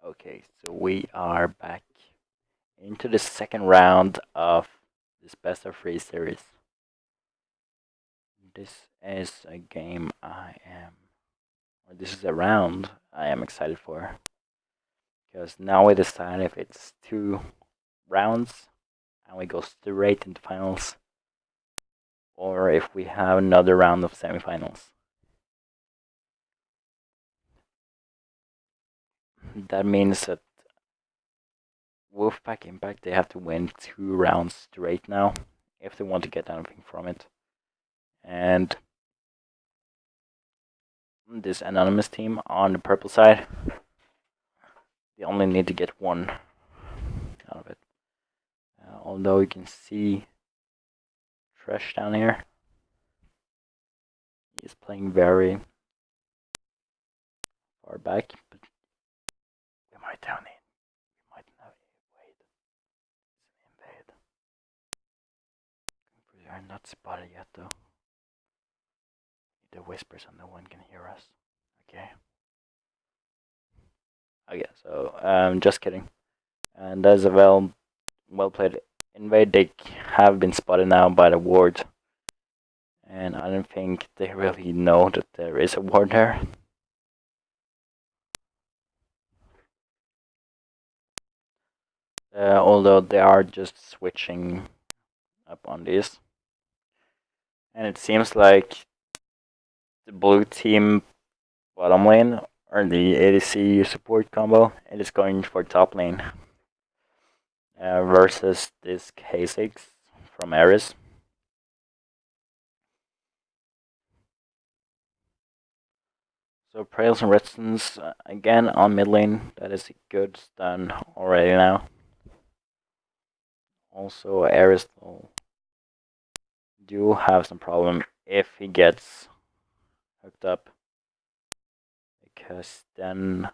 Okay, so we are back into the second round of this best of three series. This is a game this is a round I am excited for. Because now we decide if it's 2 rounds and we go straight into finals, or if we have another round of semifinals. That means that Wolfpack Impact, they have to win 2 rounds straight now if they want to get anything from it. And this anonymous team on the purple side, they only need to get 1 out of it. Although you can see Trash down here, he's playing very far back, but we might down in. We might have wait. Invade. We are not spotted yet though. The whisper so no one can hear us. Okay. Okay, so just kidding. And that's a well played invade. They have been spotted now by the ward. And I don't think they really know that there is a ward there. Although they are just switching up on this. And it seems like the blue team bottom lane, or the ADC support combo, it is going for top lane. Versus this K6 from Ares. So Prails and Redstones again on mid lane. That is a good stun already now. Also Ares do have some problem if he gets hooked up, because then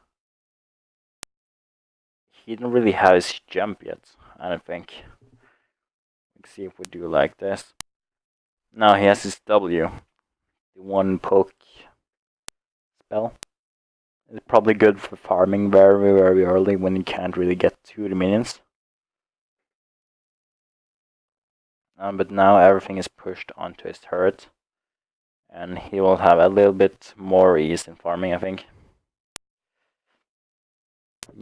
he didn't really have his jump yet, I don't think. Let's see if we do like this. Now he has his W, the 1 poke spell. It's probably good for farming very early when you can't really get to the minions. But now everything is pushed onto his turret, and he will have a little bit more ease in farming, I think.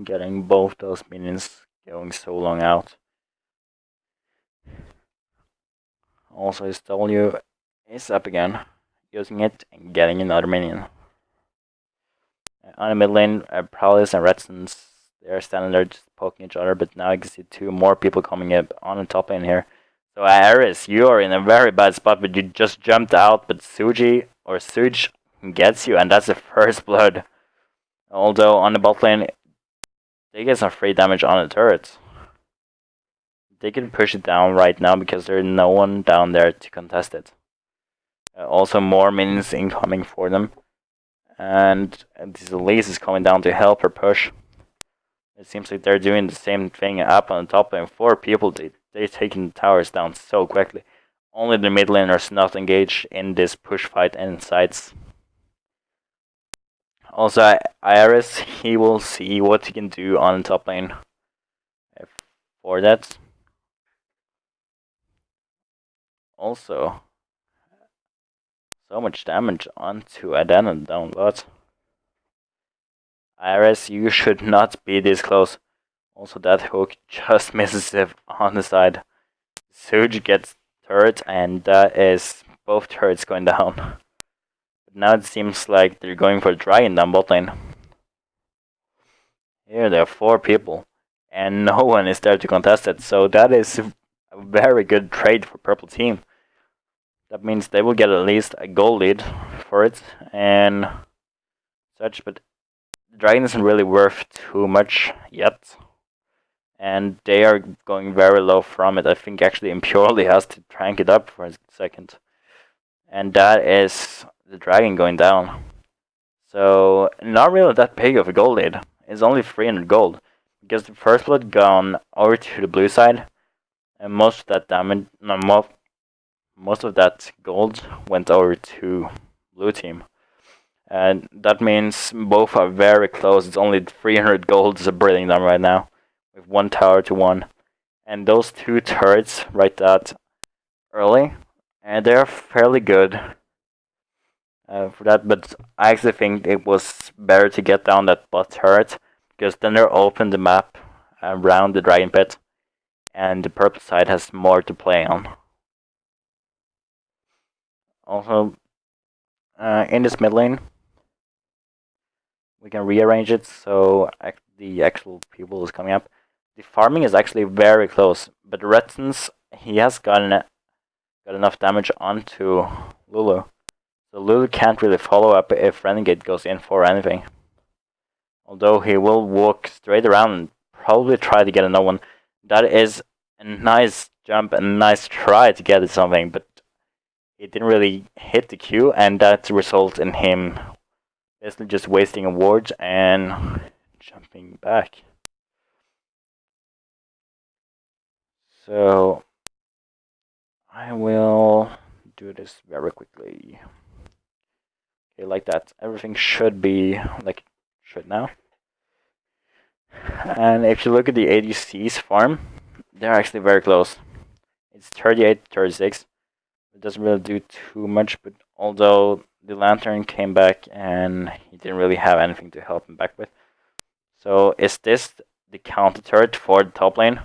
Getting both those minions going so long out. Also his W is up again, using it and getting another minion. On the mid lane, Prowlers and Redstones, they're standing there just poking each other, but now you can see 2 more people coming up on the top lane here. So Ares, you are in a very bad spot, but you just jumped out, but Suji gets you, and that's the first blood. Although on the bot lane, they get some free damage on the turrets. They can push it down right now because there's no one down there to contest it. Also more minions incoming for them. And this Elise is coming down to help her push. It seems like they're doing the same thing up on the top lane. 4 people, they're taking the towers down so quickly. Only the mid laners not engaged in this push fight and sides. Also, Iris, he will see what he can do on the top lane for that. Also, so much damage onto Adana down lot. Iris, you should not be this close. Also, that hook just misses it on the side. Suj gets turret, and that is both turrets going down. But now it seems like they're going for Dragon down bot lane. Here there are 4 people, and no one is there to contest it, so that is a very good trade for purple team. That means they will get at least a goal lead for it, and such, but Dragon isn't really worth too much yet. And they are going very low from it. I think actually Impurely has to crank it up for a second. And that is the Dragon going down. So, not really that big of a gold lead. It's only 300 gold. Because the first blood gone over to the blue side. And most of that damage, most of that gold went over to blue team. And that means both are very close. It's only 300 gold separating them right now, with 1 tower to 1. And those 2 turrets right that early, and they're fairly good for that. But I actually think it was better to get down that bot turret, because then they're open the map around the dragon pit, and the purple side has more to play on. Also, in this mid lane, we can rearrange it so the actual people is coming up. The farming is actually very close, but Retzens, he has got enough damage onto Lulu. So Lulu can't really follow up if Renegade goes in for anything. Although he will walk straight around and probably try to get another one. That is a nice jump and a nice try to get something, but it didn't really hit the Q, and that results in him basically just wasting a ward and jumping back. So I will do this very quickly. Okay, like that. Everything should be like it should now. And if you look at the ADC's farm, they're actually very close. It's 38-36. It doesn't really do too much, but although the Lantern came back and he didn't really have anything to help him back with. So is this the counter turret for the top lane?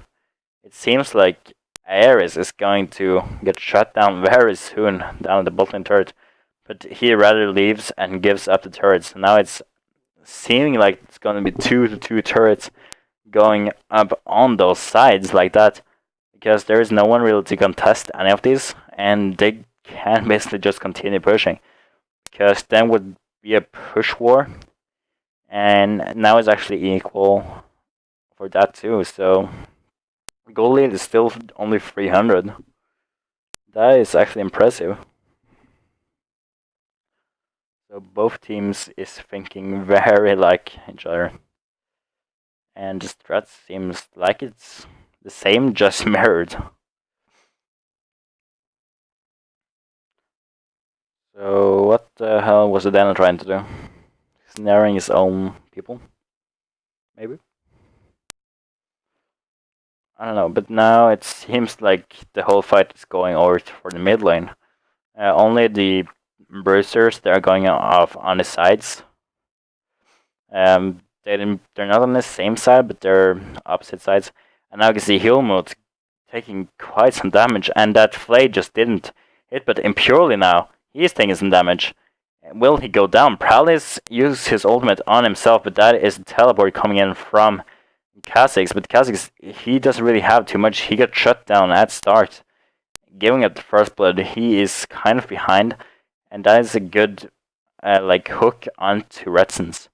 It seems like Ares is going to get shut down very soon down the bot lane turret, but he rather leaves and gives up the turrets. Now it's seeming like it's going to be 2 turrets going up on those sides like that, because there is no one really to contest any of these, and they can basically just continue pushing, because then would be a push war, and now it's actually equal for that too. So gold lead is still only 300. That is actually impressive. So both teams is thinking very like each other, and the strat seems like it's the same, just mirrored. So what the hell was the Dana trying to do? Snaring his own people? Maybe? I don't know, but now it seems like the whole fight is going over for the mid lane. Only the bruisers, they're going off on the sides. They're not on the same side, but they're opposite sides. And now you can see Hilmut taking quite some damage, and that Flay just didn't hit, but Impurely now, he's taking some damage. Will he go down? Prowlis used his ultimate on himself, but that is a teleport coming in from Kha'Zix. But Kha'Zix, he doesn't really have too much. He got shut down at start. Giving up the first blood, he is kind of behind, and that is a good hook onto Retzens.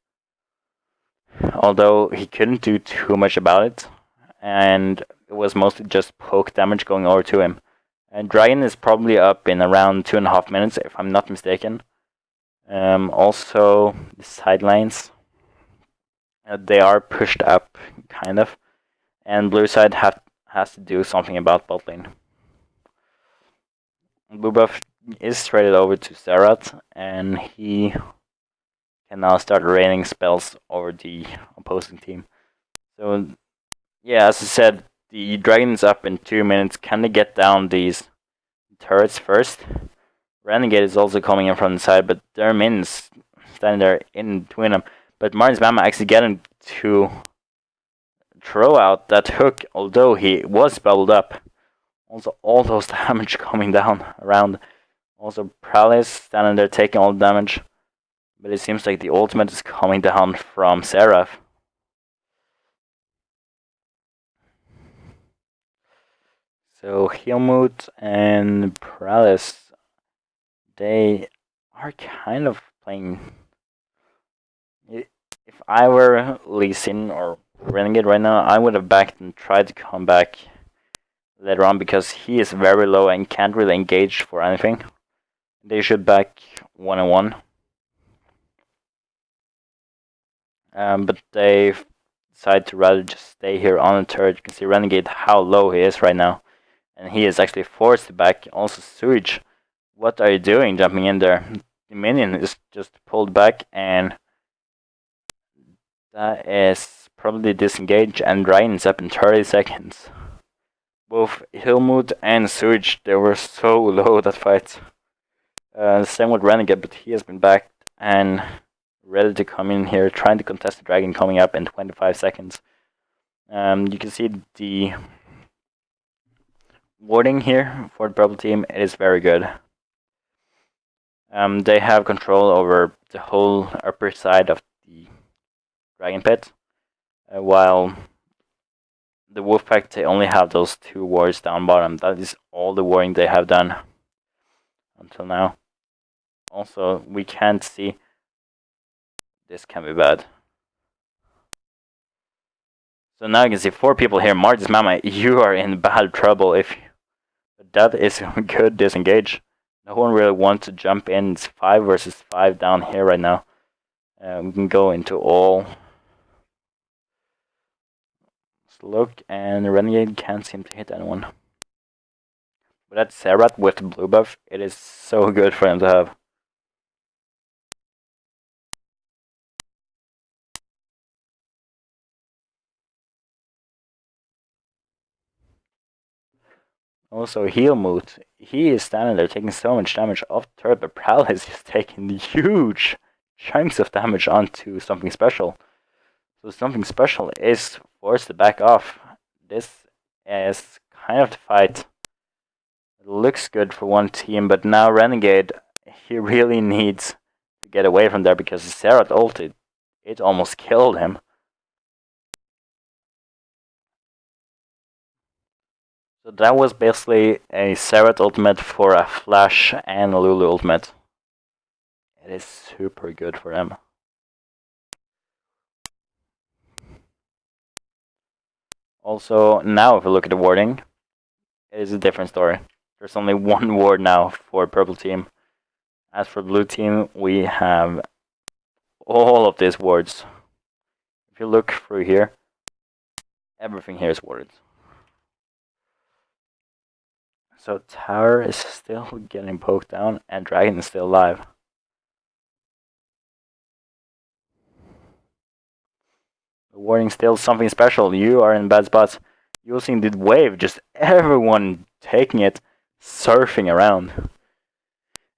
Although he couldn't do too much about it, and it was mostly just poke damage going over to him. And Dragon is probably up in around 2.5 minutes, if I'm not mistaken. Also, the side lanes, they are pushed up, kind of. And blue side has to do something about bot lane. Blue buff is traded over to Zerat, and he can now start raining spells over the opposing team. So, yeah, as I said, the Dragon's up in 2 minutes. Can they get down these turrets first? Renegade is also coming in from the side, but there are minions standing there in between them. But Martin's Mama actually getting to throw out that hook, although he was bubbled up. Also, all those damage coming down around. Also, Prowlis standing there taking all the damage. But it seems like the ultimate is coming down from Seraph. So, Hilmut and Prowlis, they are kind of playing. If I were Lee Sin or Renegade right now, I would have backed and tried to come back later on, because he is very low and can't really engage for anything. They should back 1-on-1. But they decide to rather just stay here on the turret. You can see Renegade how low he is right now. And he is actually forced to back. Also, Sewage, what are you doing jumping in there? the minion is just pulled back, and that is probably disengaged, and Ryan's up in 30 seconds. Both Hilmut and Sewage, they were so low that fight. Same with Renegade, but he has been back and ready to come in here, trying to contest the dragon coming up in 25 seconds. You can see the warding here for the purple team. It is very good. They have control over the whole upper side of the dragon pit, while the Wolfpack, they only have those 2 wards down bottom. That is all the warding they have done until now. Also, we can't see. This can be bad. So now you can see 4 people here. Marty's Mama, you are in bad trouble. If that is a good disengage. No one really wants to jump in. It's 5 versus 5 down here right now. We can go into all. Let's look, and Renegade can't seem to hit anyone. But that Serrat with the blue buff, it is so good for him to have. Also, Healmoot, he is standing there taking so much damage off the turret, but Paralysis is taking huge chunks of damage onto Something Special. So Something Special is forced to back off. This is kind of the fight. It looks good for one team, but now Renegade, he really needs to get away from there because Serrat ulted. It almost killed him. So that was basically a Serrat ultimate for a Flash and a Lulu ultimate. It is super good for them. Also, now if we look at the warding, it is a different story. There's only 1 ward now for purple team. As for blue team, we have all of these wards. If you look through here, everything here is warded. So tower is still getting poked down, and dragon is still alive. The warding still Something Special. You are in bad spots. Using the wave, just everyone taking it, surfing around.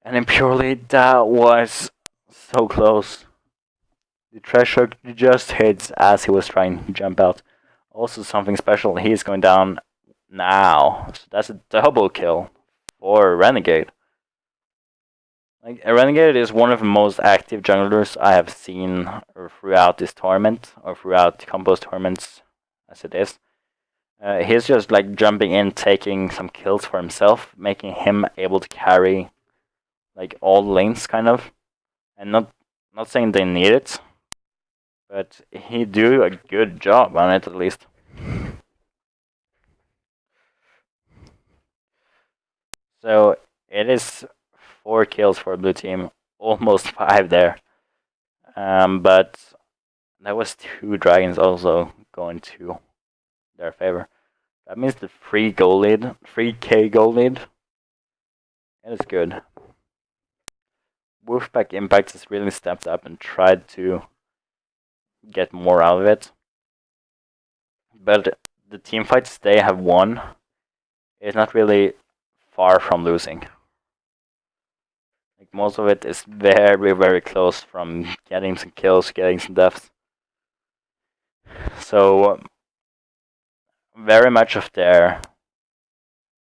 And Impurely, that was so close. The Treasure just hits as he was trying to jump out. Also Something Special, he's going down now. So that's a double kill for Renegade. Like, Renegade is one of the most active junglers I have seen throughout this tournament, or throughout Combo's tournaments as it is. He's just like jumping in, taking some kills for himself, making him able to carry like all lanes kind of. And not saying they need it, but he do a good job on it at least. So it is 4 kills for blue team, almost 5 there. But that was 2 dragons also going to their favor. That means the 3 goal lead, 3k goal lead. It is good. Wolfpack Impact has really stepped up and tried to get more out of it. But the team fights they have won is not really far from losing. Like, most of it is very, very close from getting some kills, getting some deaths. So very much of their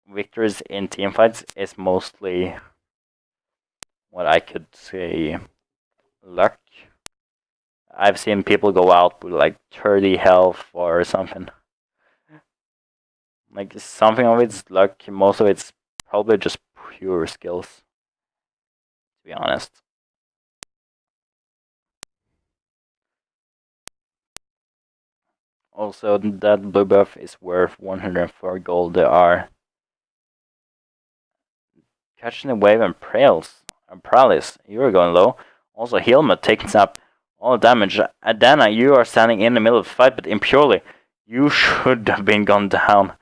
victories in team fights is mostly what I could say luck. I've seen people go out with like 30 health or something. Like, something of it's luck, most of it's probably just pure skills, to be honest. Also, that blue buff is worth 104 gold. They are catching the wave and Paralysis, you are going low. Also, Helmet takes up all damage. Adana, you are standing in the middle of the fight, but Impurely, you should have been gone down.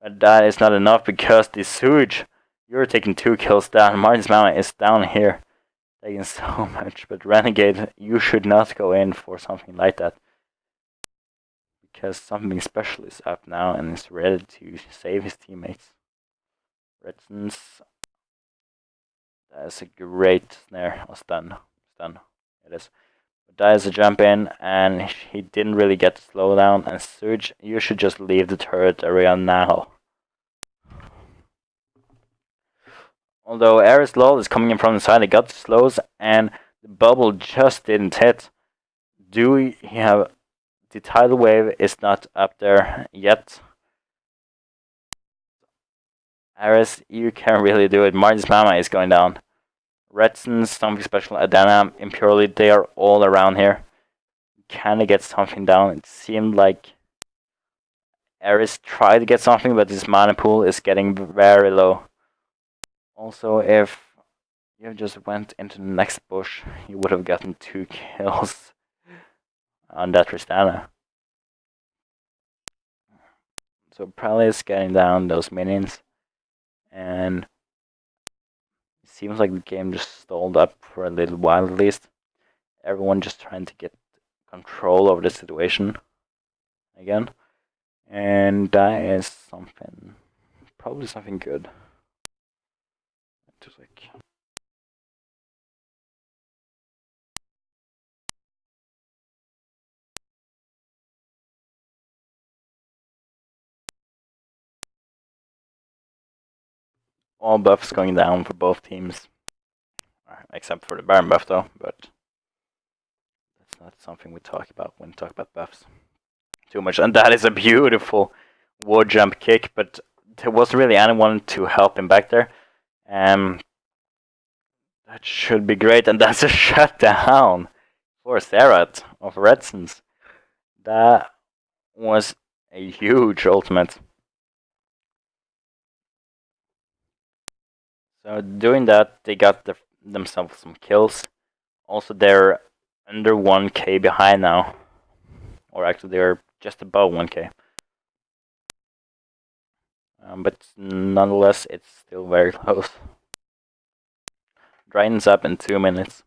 But that is not enough because the Sewage, you're taking 2 kills down. Martin's Mama is down here. taking so much. But Renegade, you should not go in for something like that. Because something special is up now and is ready to save his teammates. Redson's. That's a great snare. Or stun. Stun. It is. But that is a jump in, and he didn't really get to slow down. And Surge, you should just leave the turret area now. Although Ares Lol is coming in from the side, he got the slows, and the bubble just didn't hit. Do we have... The tidal wave is not up there yet. Ares, you can't really do it. Marty's Mama is going down. Redson, something special, Adana, Impurely, they are all around here. Can they get something down? It seemed like Ares tried to get something, but his mana pool is getting very low. Also, if you just went into the next bush, you would have gotten 2 kills on that Tristana. So Prowley is getting down those minions, and it seems like the game just stalled up for a little while at least. Everyone just trying to get control over the situation again, and that is something, probably something good. Just like... all buffs going down for both teams. Except for the Baron buff though, but that's not something we talk about when we talk about buffs too much. And that is a beautiful wall jump kick, but there wasn't really anyone to help him back there. That should be great, and that's a shutdown for Serath of Redsons. That was a huge ultimate. So doing that, they got themselves some kills. Also, they're under 1k behind now. Or actually, they're just above 1k. But nonetheless, it's still very close. Dragon's up in 2 minutes.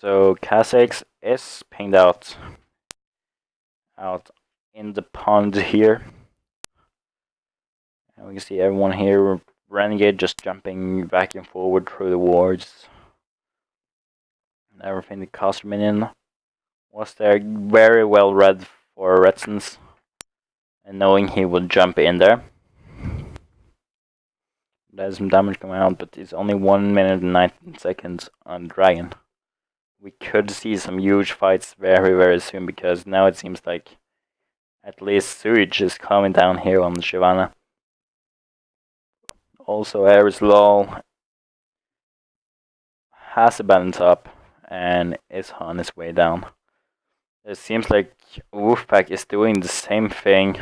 So Kha'Zix is pinged out in the pond here. And we can see everyone here. Renegade just jumping back and forward through the wards. And everything the caster minion was there. Very well read for Redsons. And knowing he would jump in there. There's some damage coming out, but it's only 1 minute and 19 seconds on Dragon. We could see some huge fights very, very soon, because now it seems like at least Sewage is coming down here on Shyvana. Also, Ares Lol has a balance up and is on his way down. It seems like Wolfpack is doing the same thing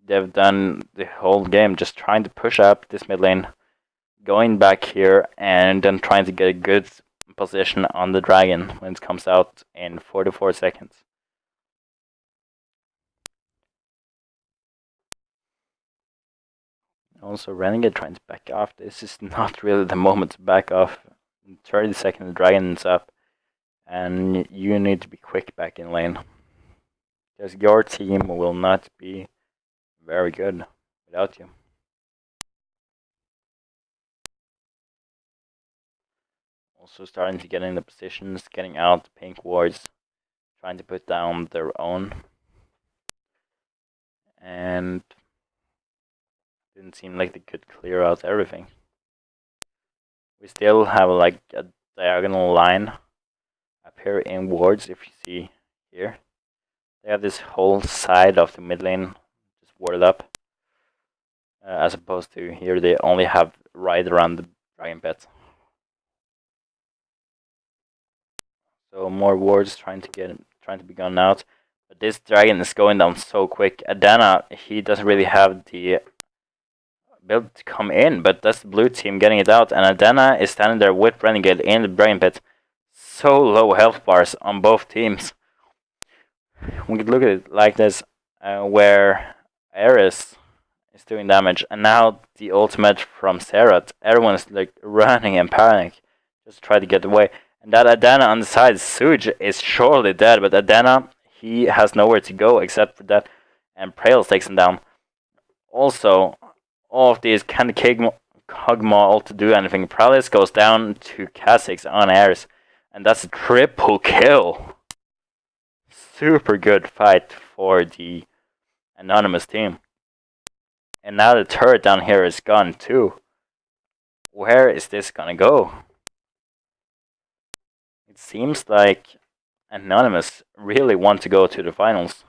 they've done the whole game, just trying to push up this mid lane, going back here, and then trying to get a good position on the dragon when it comes out in 44 seconds. Also, Renegade trying to back off. This is not really the moment to back off. In 30 seconds, the dragon is up, and you need to be quick back in lane, because your team will not be very good without you. Also starting to get in the positions, getting out the pink wards, trying to put down their own. And didn't seem like they could clear out everything. We still have like a diagonal line up here in wards, if you see here. They have this whole side of the mid lane just warded up. As opposed to here, they only have right around the dragon pit. So more wards trying to be gone out. But this dragon is going down so quick. Adana, he doesn't really have the ability to come in, but that's the blue team getting it out. And Adana is standing there with Renegade in the dragon pit. So low health bars on both teams. we could look at it like this, where Ares is doing damage, and now the ultimate from Serath. Everyone's like running in panic, just try to get away. And that Adana on the side, Suj, is surely dead, but Adana, he has nowhere to go except for that, and Prails takes him down. Also, all of these can Kog'Maw all to do anything. Pralis goes down to Kha'Zix on Ares, and that's a triple kill. Super good fight for the Anonymous team. And now the turret down here is gone too. Where is this gonna go? It seems like Anonymous really want to go to the finals.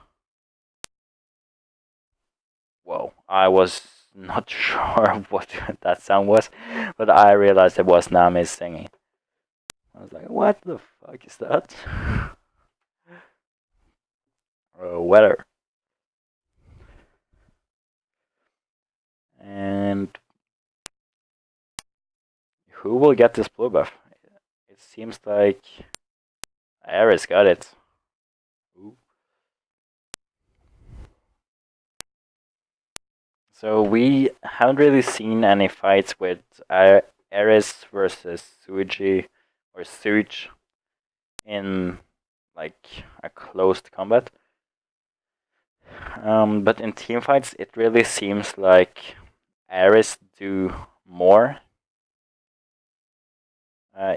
Whoa, I was not sure what that sound was, but I realized it was Nami singing. I was like, what the fuck is that? Weather. And who will get this blue buff? It seems like Ares got it. Ooh. So we haven't really seen any fights with Ares versus Suji or Suj in like a closed combat. But in team fights, it really seems like Ares do more.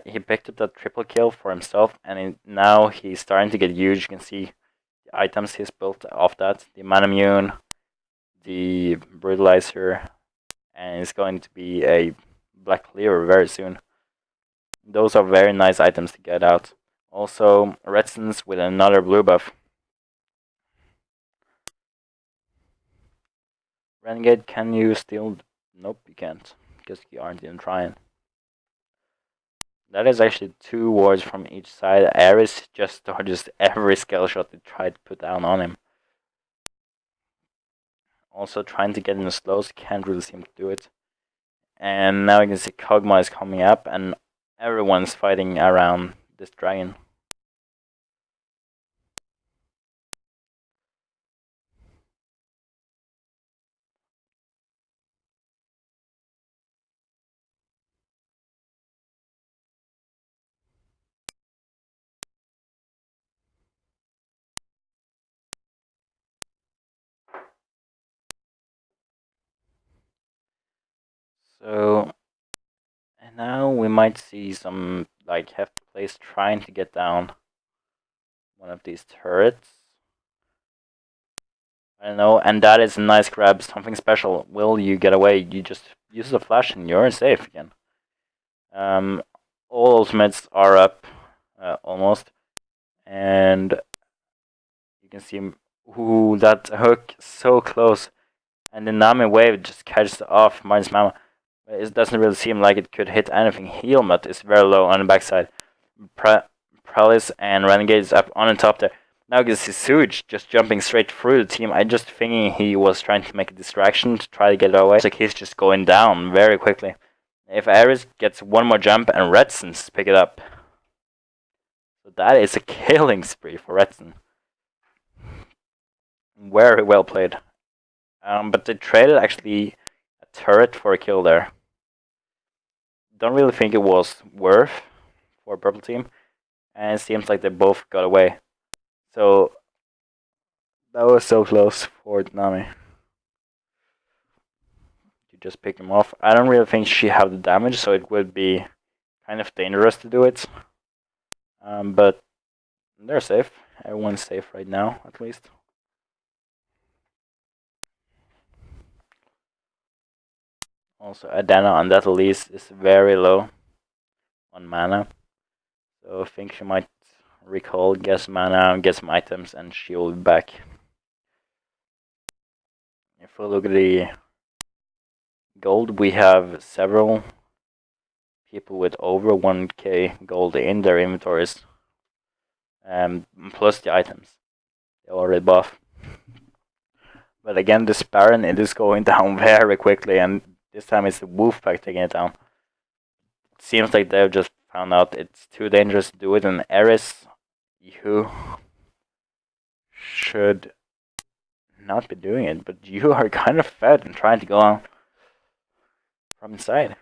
He picked up that triple kill for himself, and now he's starting to get huge. You can see the items he's built off that. The Manamune, the Brutalizer, and it's going to be a Black Cleaver very soon. Those are very nice items to get out. Also, Redsons with another blue buff. Renegade, can you steal? Nope, you can't, because you aren't even trying. That is actually 2 wards from each side. Ares just dodges every skill shot they try to put down on him. Also trying to get in the slows, can't really seem to do it. And now you can see Kog'Maw is coming up, and everyone's fighting around this dragon. So, and now we might see some like hefty plays trying to get down one of these turrets. I don't know, and that is a nice grab, something special. Will you get away? You just use the flash and you're safe again. All ultimates are up, almost, and you can see, ooh, that hook so close, and the Nami wave just catches off Martin's Mama. It doesn't really seem like it could hit anything. Healmut is very low on the backside. Pralis and Renegade is up on the top there. Now you can see Suj just jumping straight through the team. I just thinking he was trying to make a distraction to try to get away. It's like he's just going down very quickly. If Ares gets one more jump and Redsons pick it up. So that is a killing spree for Redson. Very well played. But they traded actually a turret for a kill there. Don't really think it was worth for purple team. And it seems like they both got away. So that was so close for Nami. You just pick him off. I don't really think she had the damage, so it would be kind of dangerous to do it. But they're safe. Everyone's safe right now, at least. Also, Adana on that Elise is very low on mana. So I think she might recall, get some mana, get some items, and she'll be back. If we look at the gold, we have several people with over 1k gold in their inventories. Plus the items. They already buff. But again, this Baron, it is going down very quickly, and this time it's the Wolfpack taking it down. It seems like they've just found out it's too dangerous to do it, and Ares, you should not be doing it, but you are kind of fed and trying to go on from inside.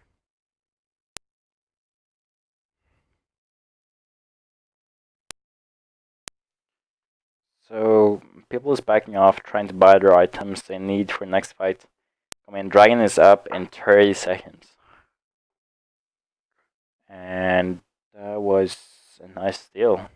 So people is backing off, trying to buy their items they need for next fight. I mean, Dragon is up in 30 seconds. And that was a nice steal.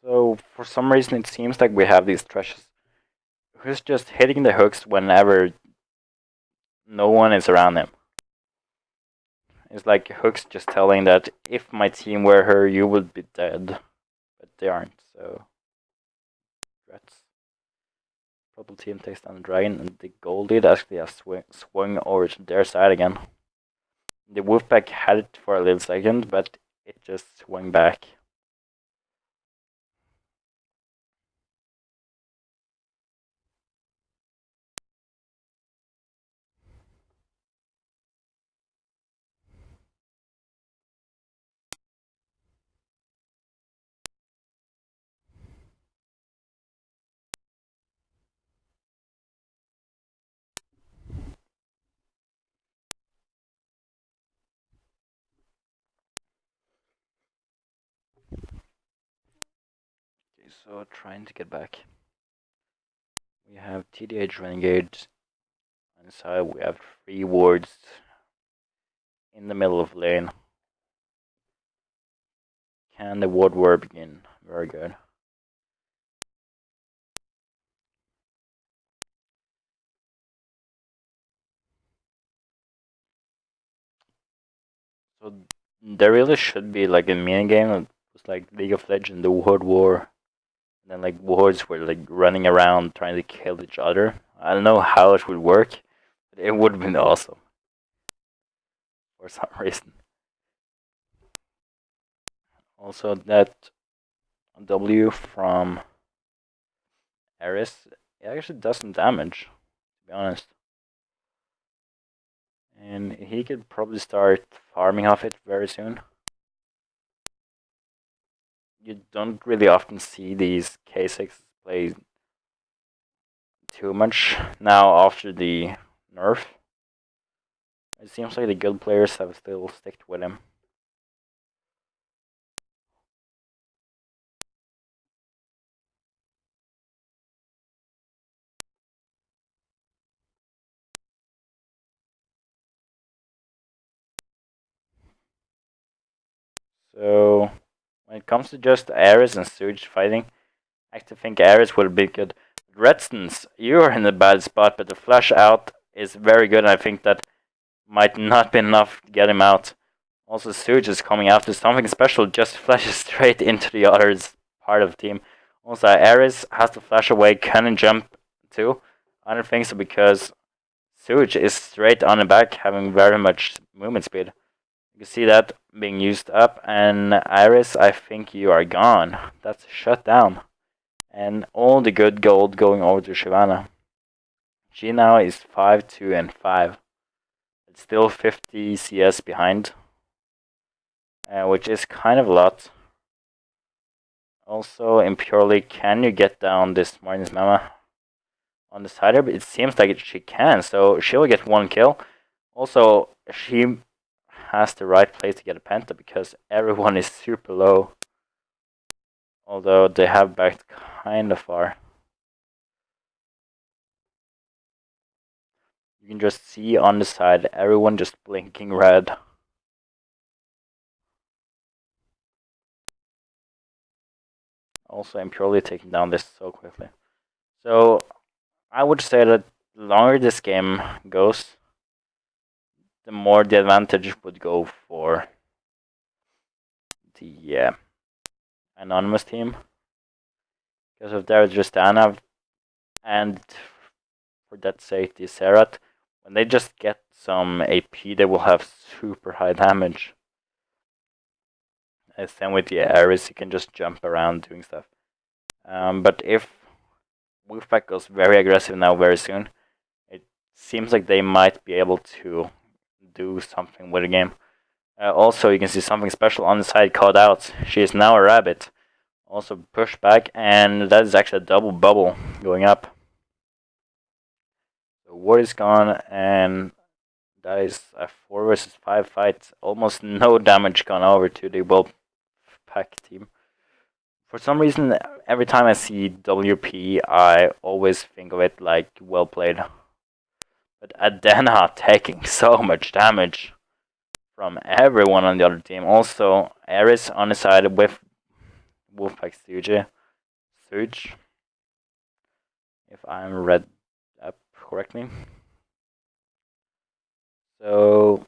So for some reason it seems like we have these Thrashes who's just hitting the hooks whenever no one is around him. It's like hooks just telling that if my team were her, you would be dead. But they aren't, so rats. Purple team takes down the dragon, and the gold lead actually has swung over to their side again. The Wolfpack had it for a little second, but it just swung back. Okay, so trying to get back. We have TDH Renegade on the side, we have 3 wards in the middle of lane. Can the ward war begin? Very good. So there really should be like a mini game that was like League of Legends, the World War, and then like wards were like running around trying to kill each other. I don't know how it would work, but it would have been awesome for some reason. Also, that W from Eris, it actually does some damage, to be honest. And he could probably start farming off it very soon. You don't really often see these K6 play too much now after the nerf. It seems like the good players have still sticked with him. So when it comes to just Ares and Surge fighting, I actually think Ares will be good. Redstons, you are in a bad spot, but the flash out is very good, and I think that might not be enough to get him out. Also, Surge is coming after something special, just flashes straight into the other's part of the team. Also, Ares has to flash away, can jump too. I don't think so because Surge is straight on the back, having very much movement speed. You can see that being used up, and Iris, I think you are gone. That's shut down. And all the good gold going over to Shyvana. She now is 5-2 and 5. It's still 50 CS behind, which is kind of a lot. Also, in purely, can you get down this Martin's Mama on the side? But it seems like she can, so she'll get 1 kill. Also, she has the right place to get a penta because everyone is super low. Although they have backed kind of far. You can just see on the side everyone just blinking red. Also, I'm purely taking down this so quickly. So I would say that the longer this game goes, the more the advantage would go for the anonymous team. Because if there's just Anna and for that sake the Serat, when they just get some AP they will have super high damage. Same with the Ares, you can just jump around doing stuff. But if Wolfpack goes very aggressive now very soon, it seems like they might be able to do something with the game. Also, you can see something special on the side called out. She is now a rabbit. Also push back, and that is actually a double bubble going up. The ward is gone, and that is a 4 versus 5 fight. Almost no damage gone over to the Wolfpack team. For some reason, every time I see WP, I always think of it like well played. But Adena taking so much damage from everyone on the other team. Also, Ares on the side with Wolfpack Suge, if I'm read up correctly. So,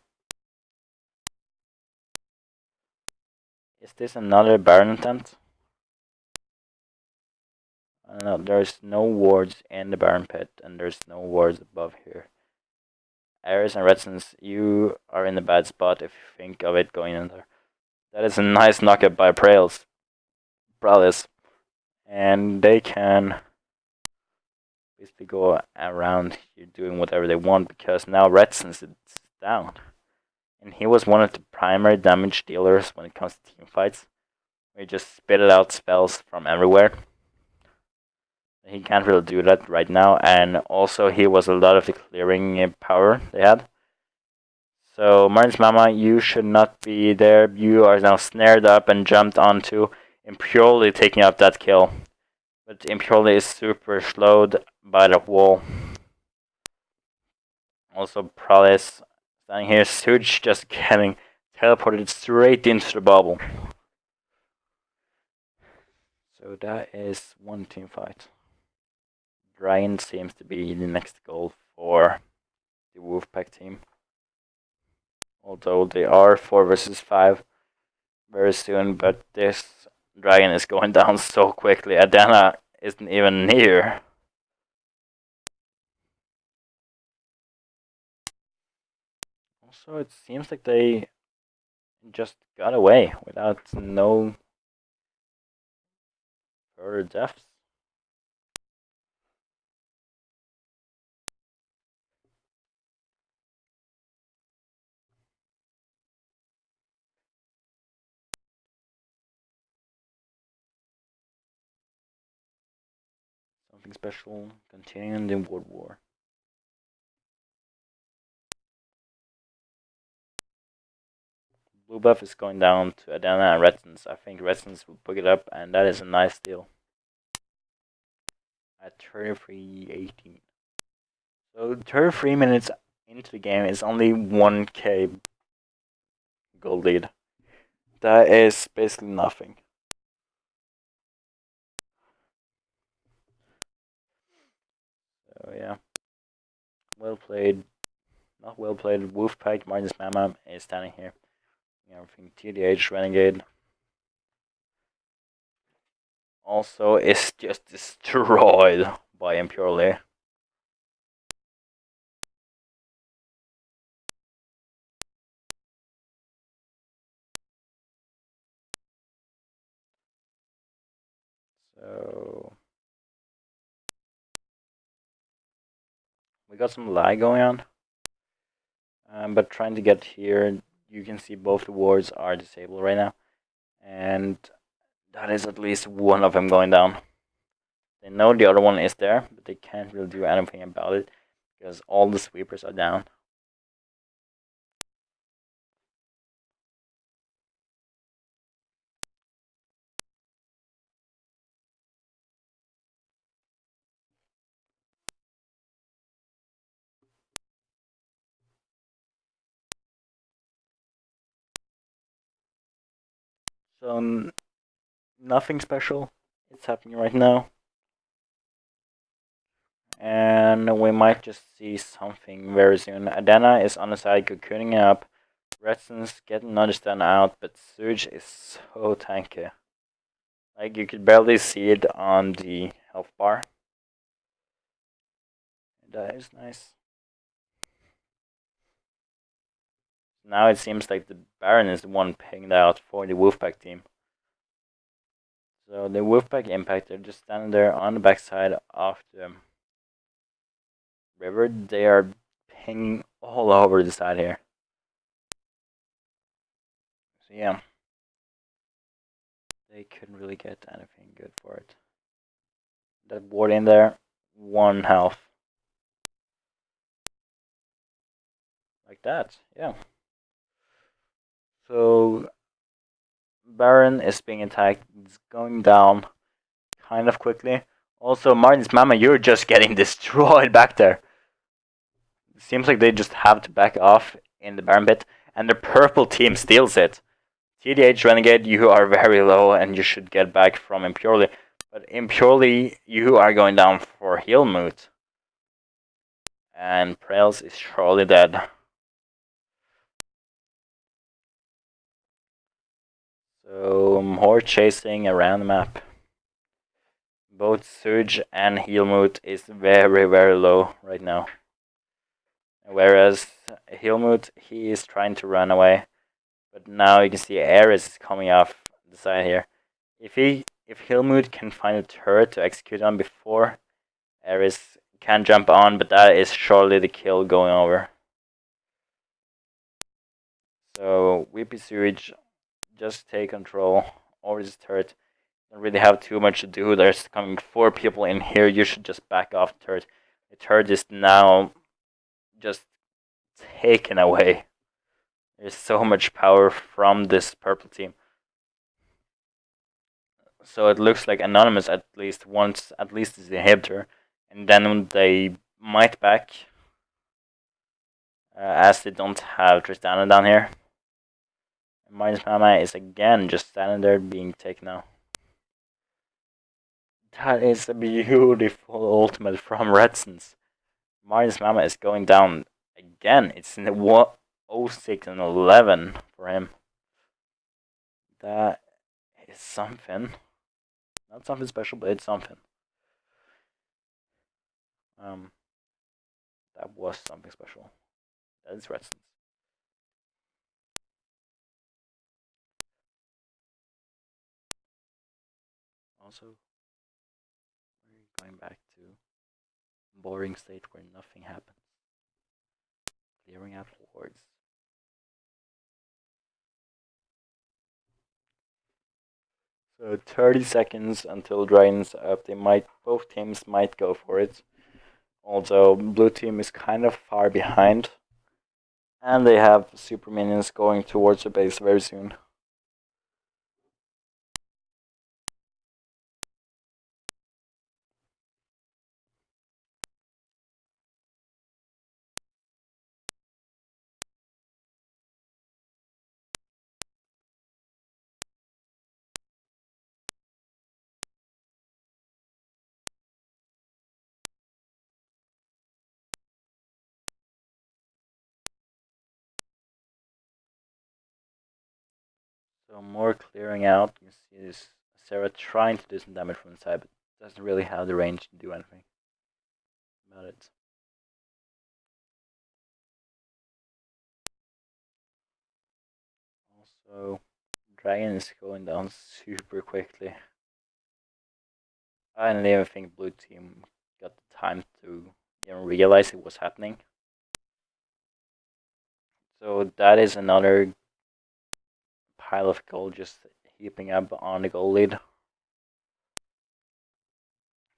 is this another Baron attempt? I don't know, there's no wards in the Baron pit, and there's no wards above here. Ares and Redsons, you are in a bad spot if you think of it going in there. That is a nice knockup by Prales. And they can basically go around here doing whatever they want, because now Redsons is down. And he was one of the primary damage dealers when it comes to team fights. He just spitted out spells from everywhere. He can't really do that right now, and also he was a lot of the clearing power they had. So Martin's Mama, you should not be there. You are now snared up and jumped onto Impurely taking out that kill. But Impurely is super slowed by the wall. Also Prowess standing here, Suge just getting teleported straight into the bubble. So that is one team fight. Dragon seems to be the next goal for the Wolfpack team. Although they are 4 versus 5 very soon, but this Dragon is going down so quickly. Adena isn't even near. Also, it seems like they just got away without no further deaths. Something special continuing the World War. Blue buff is going down to Adena and Redsons. I think Redsons will pick it up, and that is a nice deal. At 33-18. So 33 minutes into the game is only 1k gold lead. That is basically nothing. So yeah. Well played. Not well played. Wolfpack, Martin's Mama is standing here. Everything TDH Renegade. Also is just destroyed by Impurely. So we got some lag going on. But trying to get here, you can see both the wards are disabled right now. And that is at least one of them going down. They know the other one is there, but they can't really do anything about it because all the sweepers are down. So nothing special is happening right now. And we might just see something very soon. Adena is on the side cocooning up. Redson's getting another stun out, but Surge is so tanky. Like, you could barely see it on the health bar. That is nice. Now it seems like the Baron is the one pinged out for the Wolfpack team. So the Wolfpack Impact, they're just standing there on the backside of the river. They are pinging all over the side here. So yeah, they couldn't really get anything good for it. That ward in there, 1 health. Like that, yeah. So Baron is being attacked. It's going down kind of quickly. Also, Martin's Mama, you're just getting destroyed back there. It seems like they just have to back off in the Baron pit, and the purple team steals it. TDH Renegade, you are very low, and you should get back from Impurely. But Impurely, you are going down for heal mood. And Prels is surely dead. So, more chasing around the map. Both Surge and heal mood is very, very low right now. Whereas heal mood, he is trying to run away. But now you can see Ares is coming off the side here. If Hilmut can find a turret to execute on before Ares can jump on, but that is surely the kill going over. So Weepy Sewage, just take control over this turret. Don't really have too much to do. There's coming 4 people in here. You should just back off the turret. The turret is now just taken away. There's so much power from this purple team. So it looks like Anonymous at least wants at least the inhibitor, and then they might back, as they don't have Tristana down here. And Minus Mama is again just standing there being taken out. That is a beautiful ultimate from Redsons. Minus Mama is going down again. It's in the 06 and 11 for him. That is something. Not something special, but it's something. That was something special. That is Redsons. Also, we're going back to boring state where nothing happens. Clearing out wards. So 30 seconds until Dragon's up. Both teams might go for it. Although blue team is kind of far behind. And they have super minions going towards the base very soon. So more clearing out. You see this Sarah trying to do some damage from the side, but doesn't really have the range to do anything about it. Also, Dragon is going down super quickly. I don't even think blue team got the time to even realize it was happening. So that is another pile of gold just heaping up on the gold lead.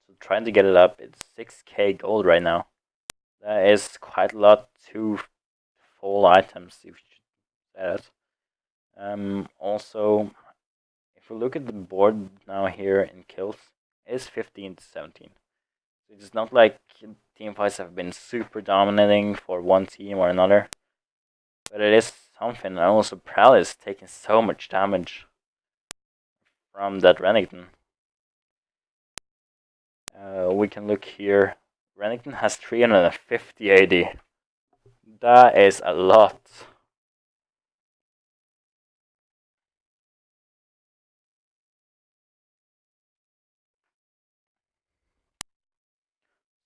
So trying to get it up, it's 6k gold right now. That is quite a lot, 2 full items, if you should say that. Also, if we look at the board now here in kills, it's 15 to 17. So it's not like team fights have been super dominating for one team or another. But it is something, and also Prowl is taking so much damage from that Renekton. We can look here. Renekton has 350 AD. That is a lot.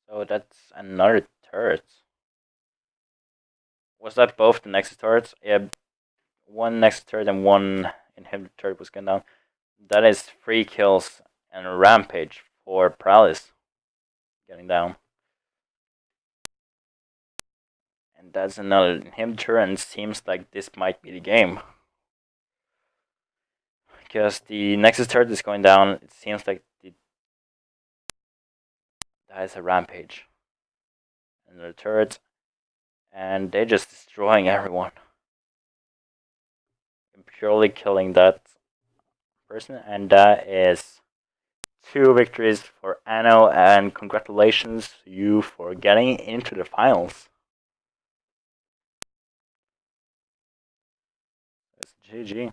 So that's another turret. Was that both the Nexus turrets? Yeah, one Nexus turret and one inhibitor turret was going down. That is 3 kills and a rampage for Paralysis getting down. And that's another inhibitor, and it seems like this might be the game. Because the Nexus turret is going down, it seems like that is a rampage. Another turret, and they're just destroying everyone. And purely killing that person, and that is 2 victories for Anno, and congratulations to you for getting into the finals. That's GG.